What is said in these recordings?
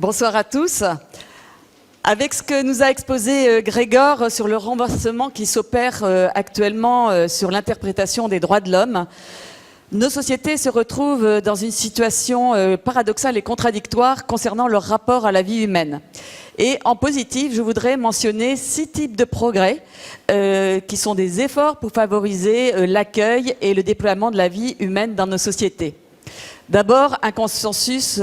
Bonsoir à tous. Avec ce que nous a exposé Gregor sur le renversement qui s'opère actuellement sur l'interprétation des droits de l'homme, nos sociétés se retrouvent dans une situation paradoxale et contradictoire concernant leur rapport à la vie humaine. Et en positif, je voudrais mentionner 6 types de progrès qui sont des efforts pour favoriser l'accueil et le déploiement de la vie humaine dans nos sociétés. D'abord, un consensus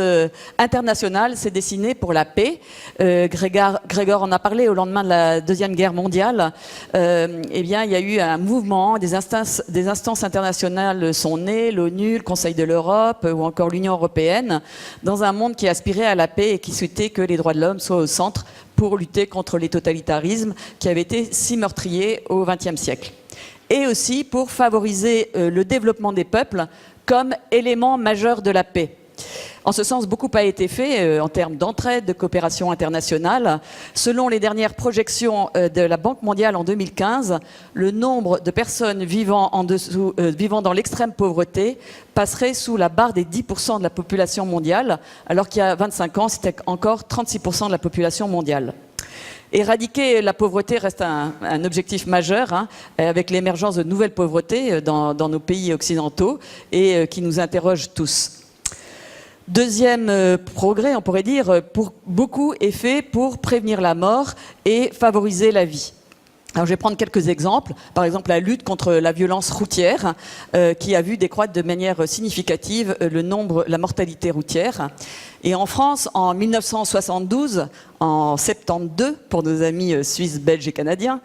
international s'est dessiné pour la paix. Gregor en a parlé au lendemain de la Deuxième Guerre mondiale. Eh bien, il y a eu un mouvement, des instances internationales sont nées, l'ONU, le Conseil de l'Europe ou encore l'Union européenne, dans un monde qui aspirait à la paix et qui souhaitait que les droits de l'homme soient au centre pour lutter contre les totalitarismes qui avaient été si meurtriers au XXe siècle. Et aussi pour favoriser le développement des peuples comme élément majeur de la paix. En ce sens, beaucoup a été fait en termes d'entraide, de coopération internationale. Selon les dernières projections de la Banque mondiale en 2015, le nombre de personnes vivant dans l'extrême pauvreté passerait sous la barre des 10% de la population mondiale, alors qu'il y a 25 ans, c'était encore 36% de la population mondiale. Éradiquer la pauvreté reste un objectif majeur, avec l'émergence de nouvelles pauvretés dans nos pays occidentaux et qui nous interrogent tous. Deuxième progrès, on pourrait dire, beaucoup est fait pour prévenir la mort et favoriser la vie. Alors, je vais prendre quelques exemples. Par exemple, la lutte contre la violence routière, qui a vu décroître de manière significative la mortalité routière. Et en France, en 1972, en 72, pour nos amis suisses, belges et canadiens,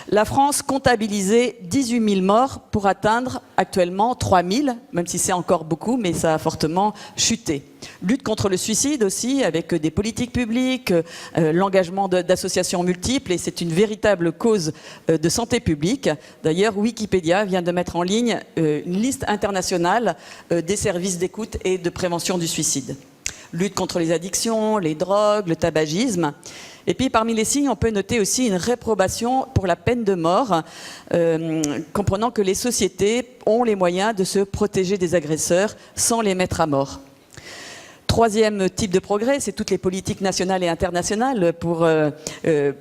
la France comptabilisait 18 000 morts pour atteindre actuellement 3 000, même si c'est encore beaucoup, mais ça a fortement chuté. Lutte contre le suicide aussi, avec des politiques publiques, l'engagement d'associations multiples, et c'est une véritable cause de santé publique. D'ailleurs, Wikipédia vient de mettre en ligne une liste internationale des services d'écoute et de prévention du suicide. Lutte contre les addictions, les drogues, le tabagisme. Et puis, parmi les signes, on peut noter aussi une réprobation pour la peine de mort, comprenant que les sociétés ont les moyens de se protéger des agresseurs sans les mettre à mort. Troisième type de progrès, c'est toutes les politiques nationales et internationales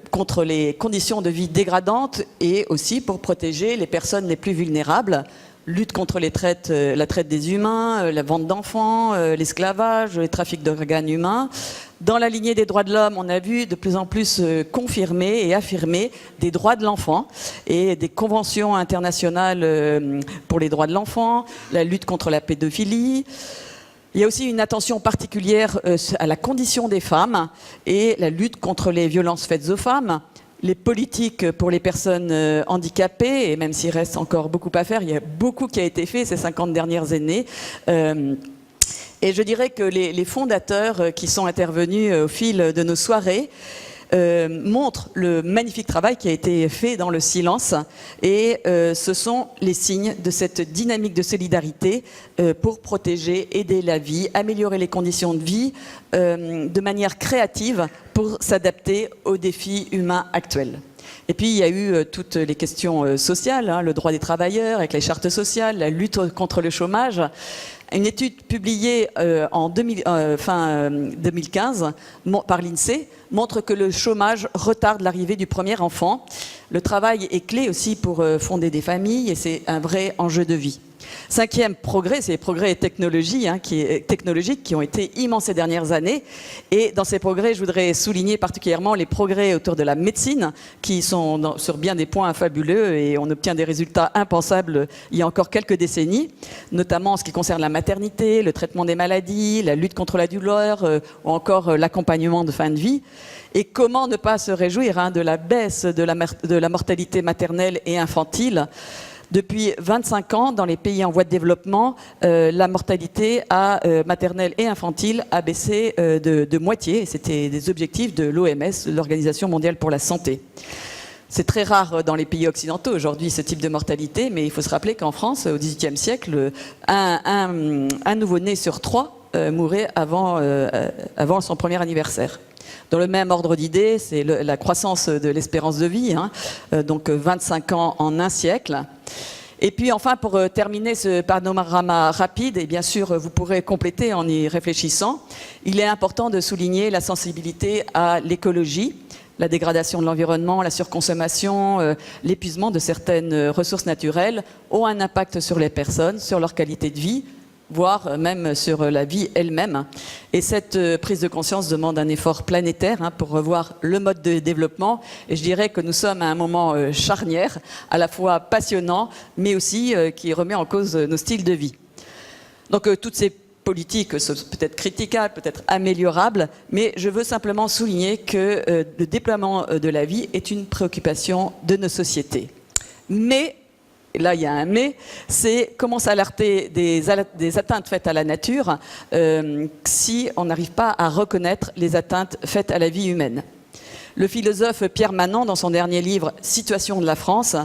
contre les conditions de vie dégradantes et aussi pour protéger les personnes les plus vulnérables. Lutte contre la traite des humains, la vente d'enfants, l'esclavage, les trafics d'organes humains. Dans la lignée des droits de l'homme, on a vu de plus en plus confirmer et affirmer des droits de l'enfant et des conventions internationales pour les droits de l'enfant, la lutte contre la pédophilie. Il y a aussi une attention particulière à la condition des femmes et la lutte contre les violences faites aux femmes. Les politiques pour les personnes handicapées, et même s'il reste encore beaucoup à faire, il y a beaucoup qui a été fait ces 50 dernières années. Et je dirais que les fondateurs qui sont intervenus au fil de nos soirées montrent le magnifique travail qui a été fait dans le silence. Et ce sont les signes de cette dynamique de solidarité pour protéger, aider la vie, améliorer les conditions de vie de manière créative pour s'adapter aux défis humains actuels. Et puis, il y a eu toutes les questions sociales, le droit des travailleurs avec les chartes sociales, la lutte contre le chômage. Une étude publiée fin 2015 par l'INSEE montre que le chômage retarde l'arrivée du premier enfant. Le travail est clé aussi pour fonder des familles et c'est un vrai enjeu de vie. Cinquième progrès, c'est les progrès technologiques qui ont été immenses ces dernières années. Et dans ces progrès, je voudrais souligner particulièrement les progrès autour de la médecine qui sont sur bien des points fabuleux et on obtient des résultats impensables il y a encore quelques décennies, notamment en ce qui concerne la maternité, le traitement des maladies, la lutte contre la douleur ou encore l'accompagnement de fin de vie. Et comment ne pas se réjouir de la baisse de la mortalité maternelle et infantile. Depuis 25 ans, dans les pays en voie de développement, la mortalité maternelle et infantile a baissé de moitié. C'était des objectifs de l'OMS, l'Organisation mondiale pour la santé. C'est très rare dans les pays occidentaux aujourd'hui ce type de mortalité, mais il faut se rappeler qu'en France, au XVIIIe siècle, un nouveau-né sur 3 mourait avant son premier anniversaire. Dans le même ordre d'idées, c'est la croissance de l'espérance de vie, donc 25 ans en un siècle. Et puis enfin, pour terminer ce panorama rapide, et bien sûr vous pourrez compléter en y réfléchissant, il est important de souligner la sensibilité à l'écologie, la dégradation de l'environnement, la surconsommation, l'épuisement de certaines ressources naturelles ont un impact sur les personnes, sur leur qualité de vie, voire même sur la vie elle-même. Et cette prise de conscience demande un effort planétaire pour revoir le mode de développement. Et je dirais que nous sommes à un moment charnière, à la fois passionnant, mais aussi qui remet en cause nos styles de vie. Donc toutes ces politiques sont peut-être critiquables, peut-être améliorables, mais je veux simplement souligner que le déploiement de la vie est une préoccupation de nos sociétés. Mais et là il y a un mais, c'est comment s'alerter des atteintes faites à la nature si on n'arrive pas à reconnaître les atteintes faites à la vie humaine. Le philosophe Pierre Manant, dans son dernier livre « Situation de la France »,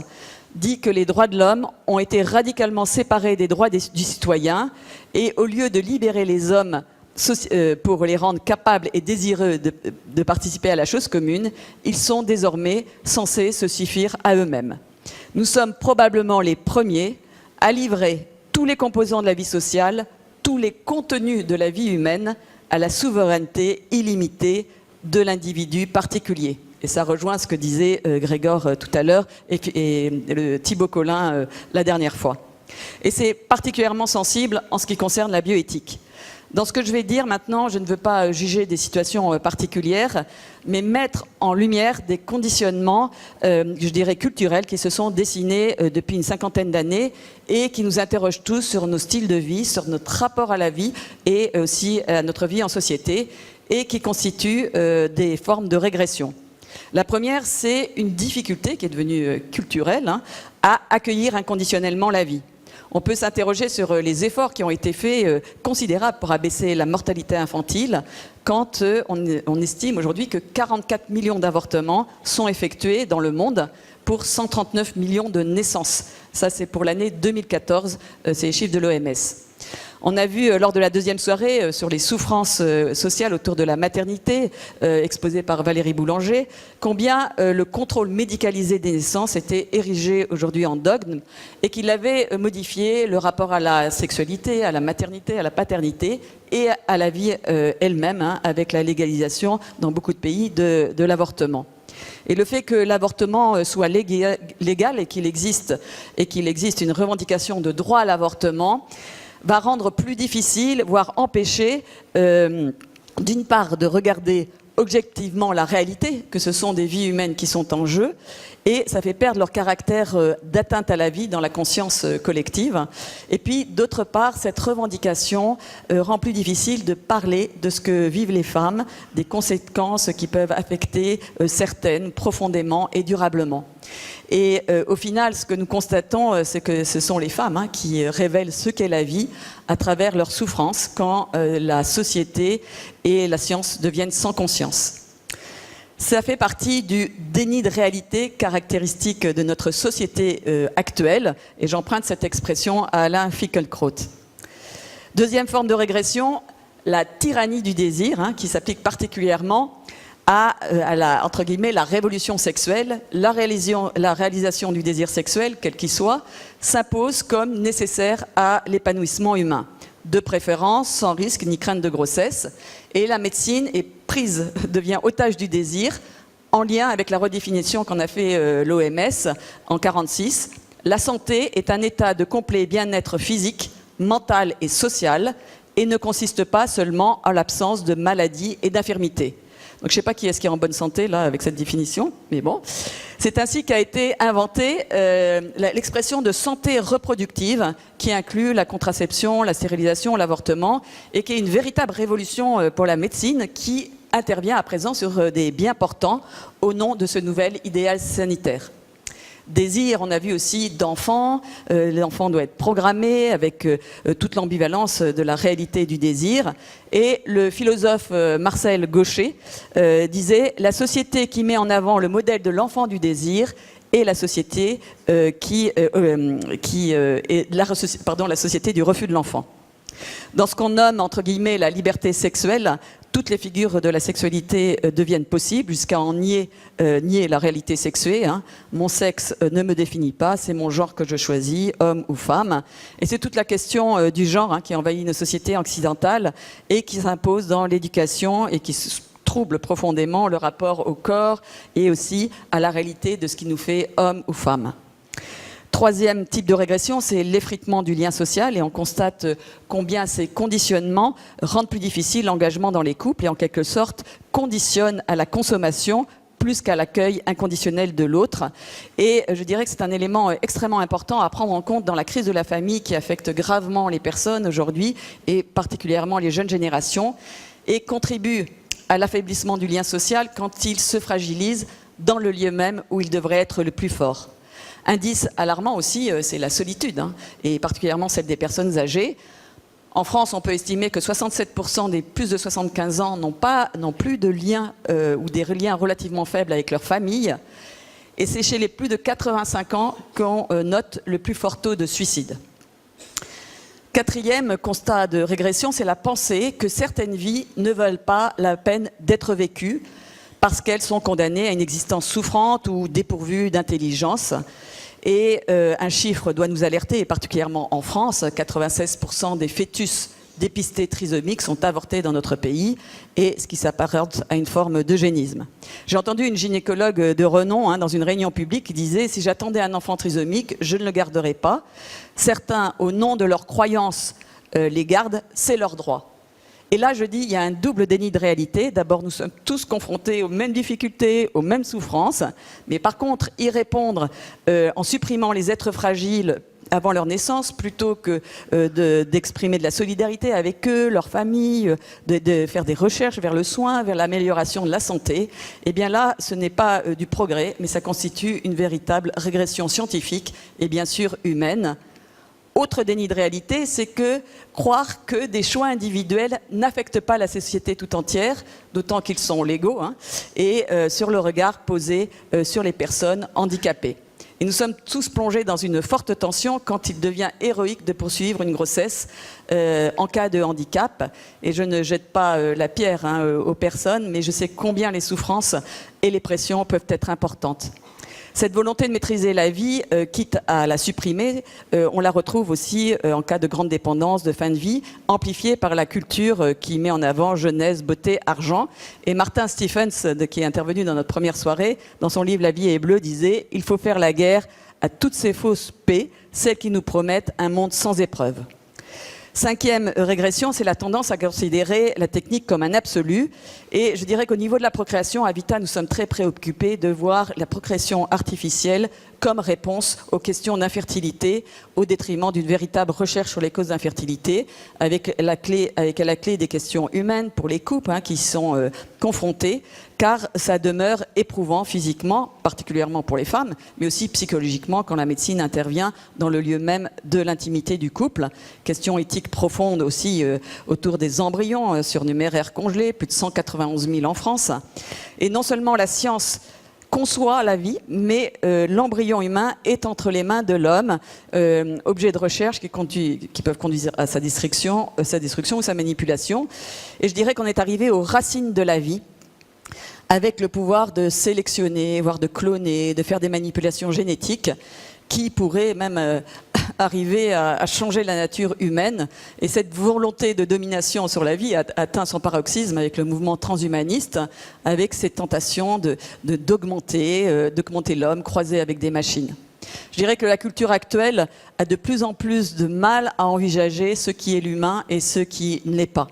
dit que les droits de l'homme ont été radicalement séparés des droits du citoyen et au lieu de libérer les hommes pour les rendre capables et désireux de participer à la chose commune, ils sont désormais censés se suffire à eux-mêmes. Nous sommes probablement les premiers à livrer tous les composants de la vie sociale, tous les contenus de la vie humaine à la souveraineté illimitée de l'individu particulier. Et ça rejoint ce que disait Grégor tout à l'heure et Thibaut Collin la dernière fois. Et c'est particulièrement sensible en ce qui concerne la bioéthique. Dans ce que je vais dire maintenant, je ne veux pas juger des situations particulières, mais mettre en lumière des conditionnements, je dirais culturels, qui se sont dessinés depuis une cinquantaine d'années et qui nous interrogent tous sur nos styles de vie, sur notre rapport à la vie et aussi à notre vie en société et qui constituent des formes de régression. La première, c'est une difficulté qui est devenue culturelle à accueillir inconditionnellement la vie. On peut s'interroger sur les efforts qui ont été faits considérables pour abaisser la mortalité infantile quand on estime aujourd'hui que 44 millions d'avortements sont effectués dans le monde pour 139 millions de naissances. Ça, c'est pour l'année 2014, c'est les chiffres de l'OMS. On a vu lors de la deuxième soirée sur les souffrances sociales autour de la maternité, exposée par Valérie Boulanger, combien le contrôle médicalisé des naissances était érigé aujourd'hui en dogme et qu'il avait modifié le rapport à la sexualité, à la maternité, à la paternité et à la vie elle-même, avec la légalisation dans beaucoup de pays de l'avortement. Et le fait que l'avortement soit légal et qu'il existe une revendication de droit à l'avortement va rendre plus difficile, voire empêcher, d'une part, de regarder objectivement la réalité, que ce sont des vies humaines qui sont en jeu, et ça fait perdre leur caractère d'atteinte à la vie dans la conscience collective. Et puis, d'autre part, cette revendication rend plus difficile de parler de ce que vivent les femmes, des conséquences qui peuvent affecter certaines profondément et durablement. Et au final, ce que nous constatons, c'est que ce sont les femmes qui révèlent ce qu'est la vie à travers leur souffrance quand la société et la science deviennent sans conscience. Ça fait partie du déni de réalité caractéristique de notre société actuelle, et j'emprunte cette expression à Alain Finkielkraut. Deuxième forme de régression, la tyrannie du désir, qui s'applique particulièrement à entre guillemets, la révolution sexuelle. La réalisation du désir sexuel, quel qu'il soit, s'impose comme nécessaire à l'épanouissement humain, de préférence sans risque ni crainte de grossesse. Et la médecine devient otage du désir, en lien avec la redéfinition qu'en a fait l'OMS en 1946. La santé est un état de complet bien-être physique, mental et social, et ne consiste pas seulement en l'absence de maladie et d'infirmité. Donc je ne sais pas qui est-ce qui est en bonne santé là avec cette définition, mais bon. C'est ainsi qu'a été inventée l'expression de santé reproductive qui inclut la contraception, la stérilisation, l'avortement et qui est une véritable révolution pour la médecine qui intervient à présent sur des biens portants au nom de ce nouvel idéal sanitaire. Désir, on a vu aussi d'enfants. L'enfant doit être programmé avec toute l'ambivalence de la réalité du désir. Et le philosophe Marcel Gauchet disait « La société qui met en avant le modèle de l'enfant du désir est la société, la société du refus de l'enfant ». Dans ce qu'on nomme, entre guillemets, la liberté sexuelle, toutes les figures de la sexualité deviennent possibles, jusqu'à en nier la réalité sexuée. Mon sexe ne me définit pas, c'est mon genre que je choisis, homme ou femme. Et c'est toute la question du genre qui envahit nos sociétés occidentales et qui s'impose dans l'éducation et qui trouble profondément le rapport au corps et aussi à la réalité de ce qui nous fait homme ou femme. Troisième type de régression, c'est l'effritement du lien social, et on constate combien ces conditionnements rendent plus difficile l'engagement dans les couples et en quelque sorte conditionnent à la consommation plus qu'à l'accueil inconditionnel de l'autre. Et je dirais que c'est un élément extrêmement important à prendre en compte dans la crise de la famille qui affecte gravement les personnes aujourd'hui, et particulièrement les jeunes générations, et contribue à l'affaiblissement du lien social quand il se fragilise dans le lieu même où il devrait être le plus fort. Indice alarmant aussi, c'est la solitude, et particulièrement celle des personnes âgées. En France, on peut estimer que 67% des plus de 75 ans n'ont plus de liens ou des liens relativement faibles avec leur famille. Et c'est chez les plus de 85 ans qu'on note le plus fort taux de suicide. Quatrième constat de régression, c'est la pensée que certaines vies ne valent pas la peine d'être vécues parce qu'elles sont condamnées à une existence souffrante ou dépourvue d'intelligence. Et un chiffre doit nous alerter, et particulièrement en France, 96% des fœtus dépistés trisomiques sont avortés dans notre pays, et ce qui s'apparente à une forme d'eugénisme. J'ai entendu une gynécologue de renom dans une réunion publique qui disait « Si j'attendais un enfant trisomique, je ne le garderais pas. Certains, au nom de leurs croyances, les gardent, c'est leur droit. » Et là, je dis, il y a un double déni de réalité. D'abord, nous sommes tous confrontés aux mêmes difficultés, aux mêmes souffrances. Mais par contre, y répondre en supprimant les êtres fragiles avant leur naissance, plutôt que d'exprimer de la solidarité avec eux, leur famille, de faire des recherches vers le soin, vers l'amélioration de la santé, eh bien là, ce n'est pas du progrès, mais ça constitue une véritable régression scientifique et bien sûr humaine. Autre déni de réalité, c'est que croire que des choix individuels n'affectent pas la société tout entière, d'autant qu'ils sont légaux, et sur le regard posé sur les personnes handicapées. Et nous sommes tous plongés dans une forte tension quand il devient héroïque de poursuivre une grossesse en cas de handicap. Et je ne jette pas la pierre aux personnes, mais je sais combien les souffrances et les pressions peuvent être importantes. Cette volonté de maîtriser la vie, quitte à la supprimer, on la retrouve aussi en cas de grande dépendance, de fin de vie, amplifiée par la culture qui met en avant jeunesse, beauté, argent. Et Martin Stephens, qui est intervenu dans notre première soirée, dans son livre « La vie est bleue », disait « Il faut faire la guerre à toutes ces fausses paix, celles qui nous promettent un monde sans épreuves ». Cinquième régression, c'est la tendance à considérer la technique comme un absolu. Et je dirais qu'au niveau de la procréation, à Vita, nous sommes très préoccupés de voir la procréation artificielle comme réponse aux questions d'infertilité, au détriment d'une véritable recherche sur les causes d'infertilité, avec à la clé des questions humaines pour les couples qui sont confrontés, car ça demeure éprouvant physiquement, particulièrement pour les femmes, mais aussi psychologiquement quand la médecine intervient dans le lieu même de l'intimité du couple. Question éthique profonde aussi autour des embryons surnuméraires congelés, plus de 191 000 en France. Et non seulement la science conçoit la vie, mais l'embryon humain est entre les mains de l'homme, objet de recherche qui peuvent conduire à sa destruction ou sa manipulation. Et je dirais qu'on est arrivé aux racines de la vie, avec le pouvoir de sélectionner, voire de cloner, de faire des manipulations génétiques qui pourraient même arriver à changer la nature humaine. Et cette volonté de domination sur la vie a atteint son paroxysme avec le mouvement transhumaniste, avec cette tentation d'augmenter l'homme croisé avec des machines. Je dirais que la culture actuelle a de plus en plus de mal à envisager ce qui est l'humain et ce qui ne l'est pas.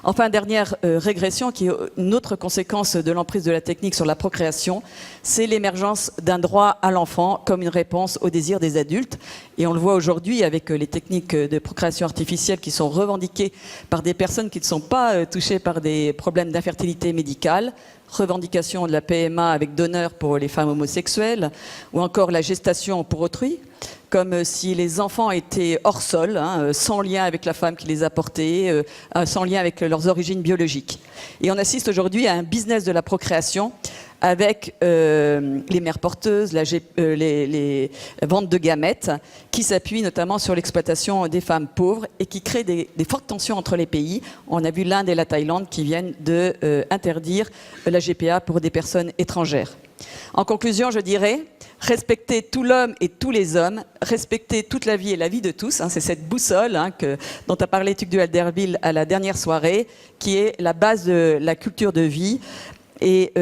Enfin, dernière régression, qui est une autre conséquence de l'emprise de la technique sur la procréation, c'est l'émergence d'un droit à l'enfant comme une réponse aux désirs des adultes. Et on le voit aujourd'hui avec les techniques de procréation artificielle qui sont revendiquées par des personnes qui ne sont pas touchées par des problèmes d'infertilité médicale, revendication de la PMA avec donneur pour les femmes homosexuelles, ou encore la gestation pour autrui, comme si les enfants étaient hors sol, sans lien avec la femme qui les a portés, sans lien avec leurs origines biologiques. Et on assiste aujourd'hui à un business de la procréation avec les mères porteuses, les ventes de gamètes, qui s'appuient notamment sur l'exploitation des femmes pauvres et qui créent des fortes tensions entre les pays. On a vu l'Inde et la Thaïlande qui viennent d'interdire la GPA pour des personnes étrangères. En conclusion, je dirais, respecter tout l'homme et tous les hommes, respecter toute la vie et la vie de tous, c'est cette boussole dont a parlé Tugdual Derville à la dernière soirée, qui est la base de la culture de vie. Et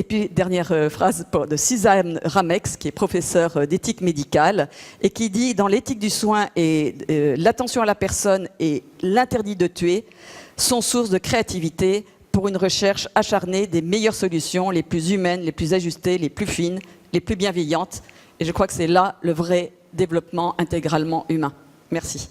puis, dernière phrase de Suzanne Ramex, qui est professeure d'éthique médicale, et qui dit, dans l'éthique du soin, l'attention à la personne et l'interdit de tuer sont source de créativité pour une recherche acharnée des meilleures solutions, les plus humaines, les plus ajustées, les plus fines, les plus bienveillantes. Et je crois que c'est là le vrai développement intégralement humain. Merci.